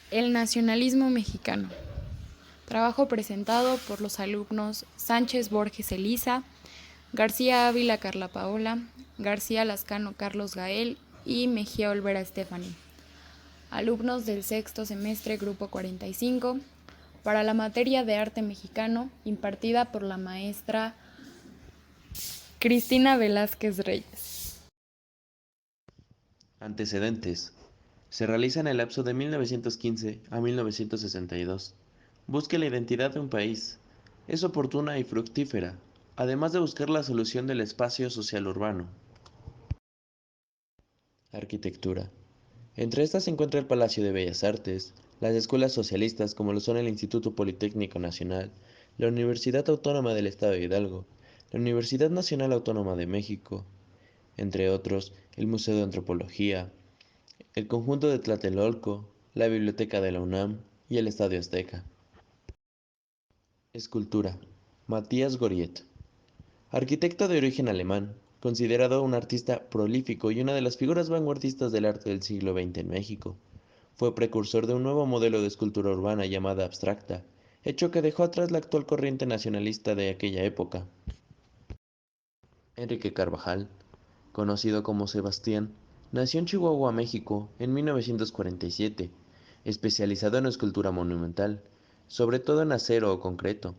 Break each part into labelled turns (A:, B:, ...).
A: El nacionalismo mexicano. Trabajo presentado por los alumnos Sánchez Borges Elisa, García Ávila Carla Paola, García Lascano Carlos Gael y Mejía Olvera Stephanie. Alumnos del sexto semestre Grupo 45, para la materia de arte mexicano impartida por la maestra Cristina Velázquez Reyes.
B: Antecedentes. Se realiza en el lapso de 1915 a 1962. Busque la identidad de un país. Es oportuna y fructífera, además de buscar la solución del espacio social urbano. Arquitectura. Entre estas se encuentra el Palacio de Bellas Artes, las escuelas socialistas como lo son el Instituto Politécnico Nacional, la Universidad Autónoma del Estado de Hidalgo, la Universidad Nacional Autónoma de México, entre otros, el Museo de Antropología, el conjunto de Tlatelolco, la Biblioteca de la UNAM y el Estadio Azteca. Escultura. Matías Goriet. Arquitecto de origen alemán, considerado un artista prolífico y una de las figuras vanguardistas del arte del siglo XX en México. Fue precursor de un nuevo modelo de escultura urbana llamada abstracta, hecho que dejó atrás la actual corriente nacionalista de aquella época. Enrique Carvajal, conocido como Sebastián, nació en Chihuahua, México, en 1947, especializado en escultura monumental, sobre todo en acero o concreto.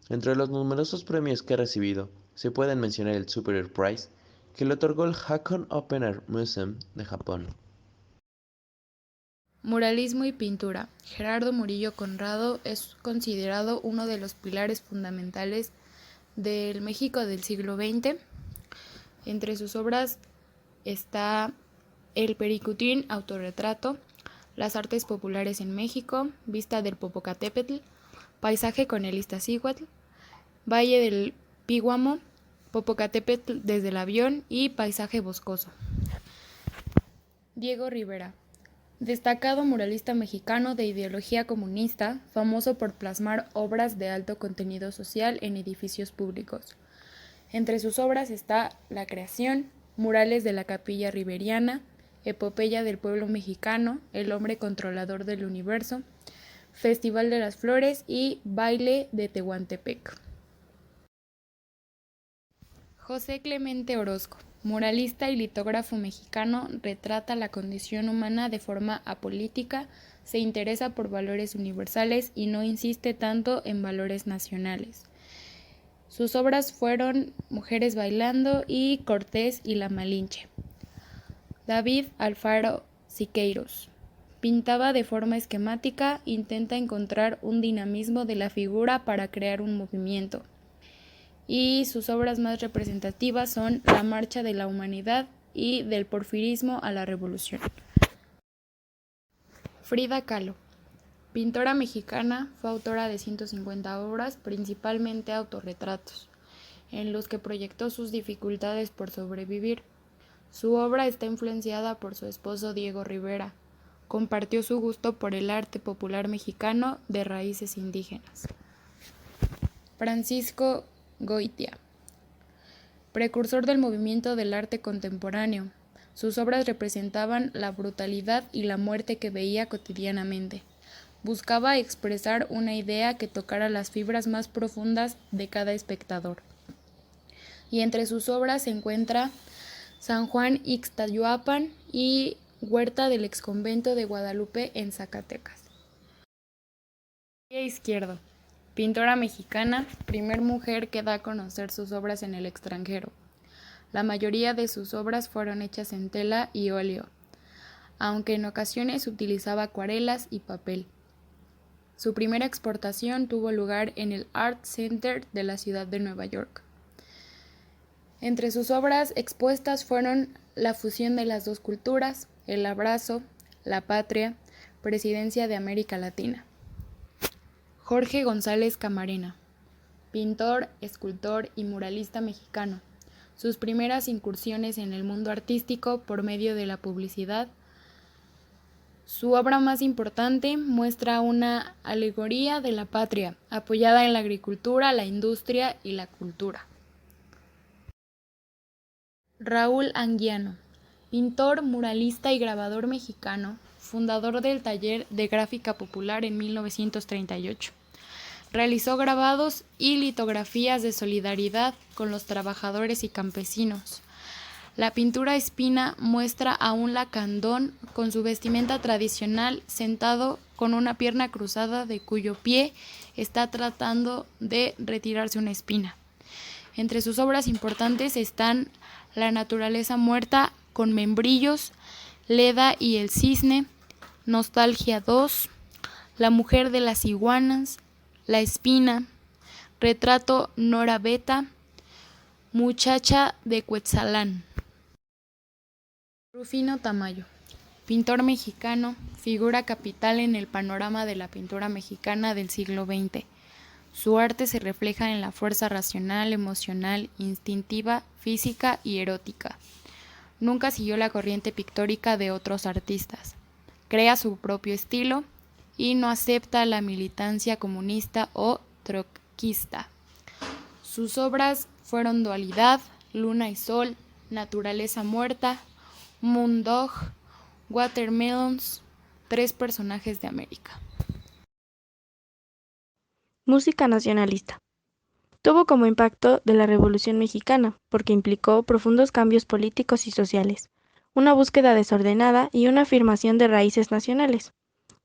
B: Entre los numerosos premios que ha recibido, se pueden mencionar el Superior Prize, que le otorgó el Hakone Open Air Museum de Japón.
A: Muralismo y pintura. Gerardo Murillo Conrado es considerado uno de los pilares fundamentales del México del siglo XX. Entre sus obras está El Pericutín, autorretrato, Las artes populares en México, Vista del Popocatépetl, Paisaje con el Iztaccíhuatl, Valle del Píguamo, Popocatépetl desde el avión y Paisaje boscoso. Diego Rivera. Destacado muralista mexicano de ideología comunista, famoso por plasmar obras de alto contenido social en edificios públicos. Entre sus obras está La Creación, Murales de la Capilla Riveriana, Epopeya del Pueblo Mexicano, El Hombre Controlador del Universo, Festival de las Flores y Baile de Tehuantepec. José Clemente Orozco, muralista y litógrafo mexicano, retrata la condición humana de forma apolítica, se interesa por valores universales y no insiste tanto en valores nacionales. Sus obras fueron Mujeres bailando y Cortés y la Malinche. David Alfaro Siqueiros. Pintaba de forma esquemática, intenta encontrar un dinamismo de la figura para crear un movimiento. Y sus obras más representativas son La Marcha de la Humanidad y Del Porfirismo a la Revolución. Frida Kahlo. Pintora mexicana, fue autora de 150 obras, principalmente autorretratos, en los que proyectó sus dificultades por sobrevivir. Su obra está influenciada por su esposo Diego Rivera. Compartió su gusto por el arte popular mexicano de raíces indígenas. Francisco Goitia. Precursor del movimiento del arte contemporáneo. Sus obras representaban la brutalidad y la muerte que veía cotidianamente. Buscaba expresar una idea que tocara las fibras más profundas de cada espectador. Y entre sus obras se encuentra San Juan Ixtayuapan y Huerta del Exconvento de Guadalupe en Zacatecas. Izquierdo. Pintora mexicana, primer mujer que da a conocer sus obras en el extranjero. La mayoría de sus obras fueron hechas en tela y óleo, aunque en ocasiones utilizaba acuarelas y papel. Su primera exportación tuvo lugar en el Art Center de la ciudad de Nueva York. Entre sus obras expuestas fueron La fusión de las dos culturas, El abrazo, La patria, Presidencia de América Latina. Jorge González Camarena, pintor, escultor y muralista mexicano. Sus primeras incursiones en el mundo artístico por medio de la publicidad. Su obra más importante muestra una alegoría de la patria, apoyada en la agricultura, la industria y la cultura. Raúl Anguiano, pintor, muralista y grabador mexicano, fundador del Taller de Gráfica Popular en 1938. Realizó grabados y litografías de solidaridad con los trabajadores y campesinos. La pintura Espina muestra a un lacandón con su vestimenta tradicional sentado con una pierna cruzada de cuyo pie está tratando de retirarse una espina. Entre sus obras importantes están La naturaleza muerta con membrillos, Leda y el cisne, Nostalgia 2, La mujer de las iguanas, La espina, Retrato Nora Beta, Muchacha de Cuetzalán. Rufino Tamayo, pintor mexicano, figura capital en el panorama de la pintura mexicana del siglo XX. Su arte se refleja en la fuerza racional, emocional, instintiva, física y erótica. Nunca siguió la corriente pictórica de otros artistas. Crea su propio estilo y no acepta la militancia comunista o trotskista. Sus obras fueron Dualidad, Luna y Sol, Naturaleza muerta, Moondog, Watermelons, Tres personajes de América.
C: Música nacionalista. Tuvo como impacto de la Revolución Mexicana, porque implicó profundos cambios políticos y sociales, una búsqueda desordenada y una afirmación de raíces nacionales.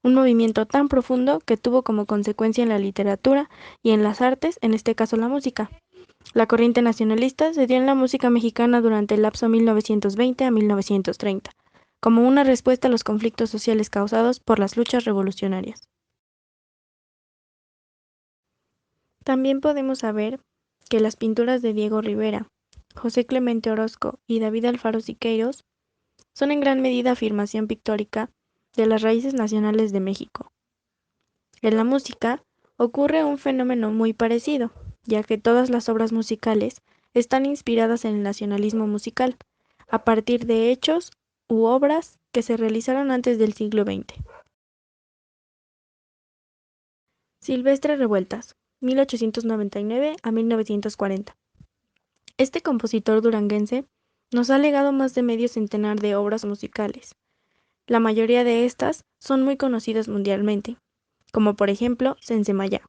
C: Un movimiento tan profundo que tuvo como consecuencia en la literatura y en las artes, en este caso la música. La corriente nacionalista se dio en la música mexicana durante el lapso 1920 a 1930, como una respuesta a los conflictos sociales causados por las luchas revolucionarias. También podemos saber que las pinturas de Diego Rivera, José Clemente Orozco y David Alfaro Siqueiros son en gran medida afirmación pictórica de las raíces nacionales de México. En la música ocurre un fenómeno muy parecido, ya que todas las obras musicales están inspiradas en el nacionalismo musical, a partir de hechos u obras que se realizaron antes del siglo XX. Silvestre Revueltas, 1899 a 1940. Este compositor duranguense nos ha legado más de medio centenar de obras musicales. La mayoría de estas son muy conocidas mundialmente, como por ejemplo Sensemayá.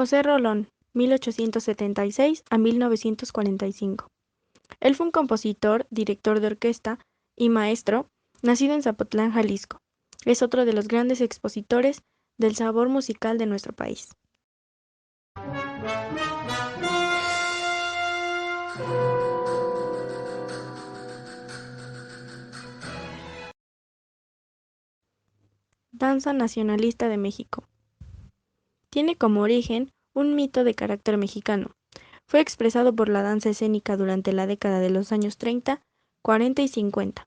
C: José Rolón, 1876 a 1945. Él fue un compositor, director de orquesta y maestro, nacido en Zapotlán, Jalisco. Es otro de los grandes expositores del sabor musical de nuestro país. Danza nacionalista de México. Tiene como origen un mito de carácter mexicano. Fue expresado por la danza escénica durante la década de los años 30, 40 y 50.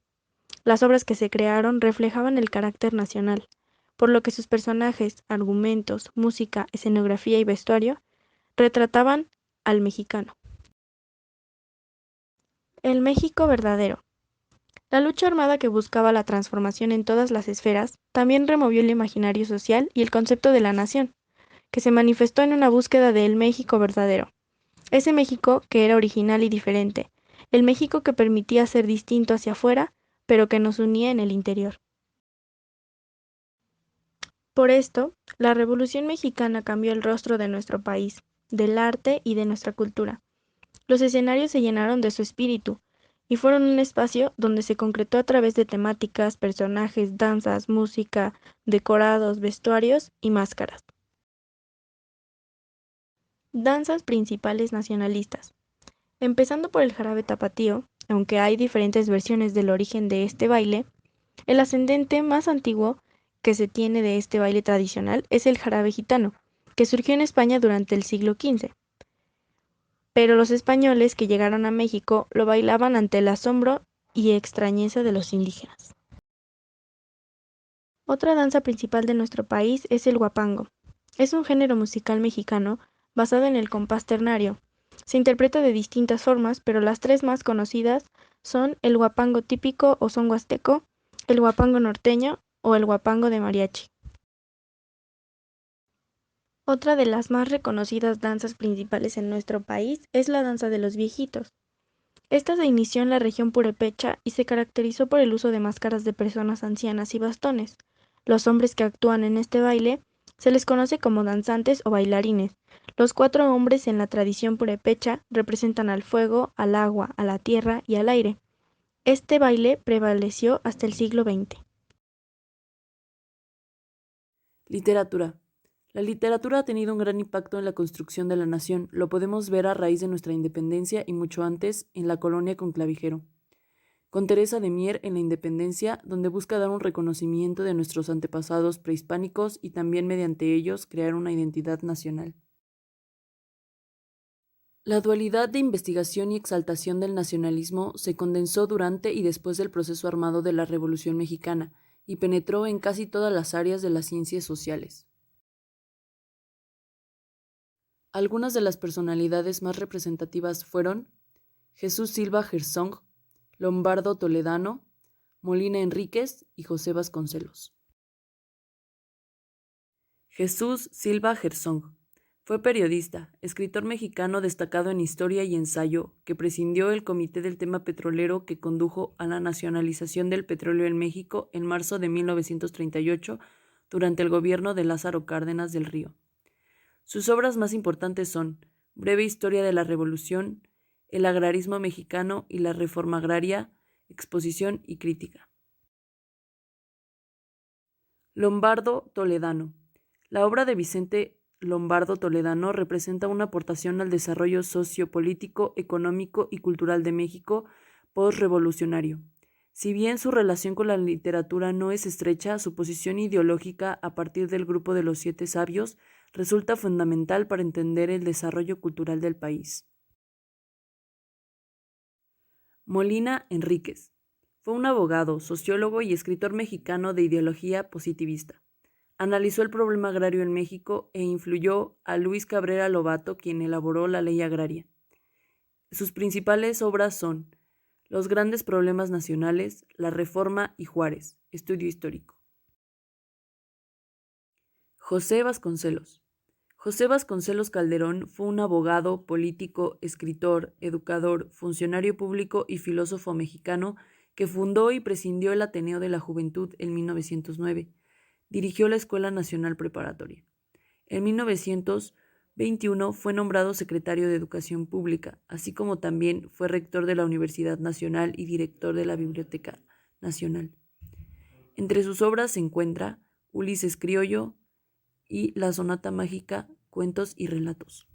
C: Las obras que se crearon reflejaban el carácter nacional, por lo que sus personajes, argumentos, música, escenografía y vestuario retrataban al mexicano. El México verdadero. La lucha armada que buscaba la transformación en todas las esferas también removió el imaginario social y el concepto de la nación, que se manifestó en una búsqueda del México verdadero. Ese México que era original y diferente, el México que permitía ser distinto hacia afuera, pero que nos unía en el interior. Por esto, la Revolución Mexicana cambió el rostro de nuestro país, del arte y de nuestra cultura. Los escenarios se llenaron de su espíritu, y fueron un espacio donde se concretó a través de temáticas, personajes, danzas, música, decorados, vestuarios y máscaras. Danzas principales nacionalistas. Empezando por el jarabe tapatío, aunque hay diferentes versiones del origen de este baile, el ascendente más antiguo que se tiene de este baile tradicional es el jarabe gitano, que surgió en España durante el siglo XV. Pero los españoles que llegaron a México lo bailaban ante el asombro y extrañeza de los indígenas. Otra danza principal de nuestro país es el huapango. Es un género musical mexicano basado en el compás ternario. Se interpreta de distintas formas, pero las tres más conocidas son el huapango típico o son huasteco, el huapango norteño o el huapango de mariachi. Otra de las más reconocidas danzas principales en nuestro país es la danza de los viejitos. Esta se inició en la región purépecha y se caracterizó por el uso de máscaras de personas ancianas y bastones. Los hombres que actúan en este baile se les conoce como danzantes o bailarines. Los 4 hombres en la tradición purépecha representan al fuego, al agua, a la tierra y al aire. Este baile prevaleció hasta el siglo XX.
D: Literatura. La literatura ha tenido un gran impacto en la construcción de la nación. Lo podemos ver a raíz de nuestra independencia y mucho antes en la colonia con Clavijero. Con Teresa de Mier en la Independencia, donde busca dar un reconocimiento de nuestros antepasados prehispánicos y también mediante ellos crear una identidad nacional. La dualidad de investigación y exaltación del nacionalismo se condensó durante y después del proceso armado de la Revolución Mexicana y penetró en casi todas las áreas de las ciencias sociales. Algunas de las personalidades más representativas fueron Jesús Silva Gersong, Lombardo Toledano, Molina Enríquez y José Vasconcelos. Jesús Silva Gersong fue periodista, escritor mexicano destacado en historia y ensayo, que presidió el Comité del Tema Petrolero que condujo a la nacionalización del petróleo en México en marzo de 1938 durante el gobierno de Lázaro Cárdenas del Río. Sus obras más importantes son Breve Historia de la Revolución, El agrarismo mexicano y la reforma agraria, Exposición y crítica. Lombardo Toledano. La obra de Vicente Lombardo Toledano representa una aportación al desarrollo sociopolítico, económico y cultural de México postrevolucionario. Si bien su relación con la literatura no es estrecha, su posición ideológica a partir del grupo de los 7 sabios resulta fundamental para entender el desarrollo cultural del país. Molina Enríquez fue un abogado, sociólogo y escritor mexicano de ideología positivista. Analizó el problema agrario en México e influyó a Luis Cabrera Lobato, quien elaboró la Ley Agraria. Sus principales obras son Los grandes problemas nacionales, La Reforma y Juárez, estudio histórico. José Vasconcelos. José Vasconcelos Calderón fue un abogado, político, escritor, educador, funcionario público y filósofo mexicano que fundó y presidió el Ateneo de la Juventud en 1909. Dirigió la Escuela Nacional Preparatoria. En 1921 fue nombrado secretario de Educación Pública, así como también fue rector de la Universidad Nacional y director de la Biblioteca Nacional. Entre sus obras se encuentra Ulises Criollo y La Sonata Mágica, cuentos y relatos.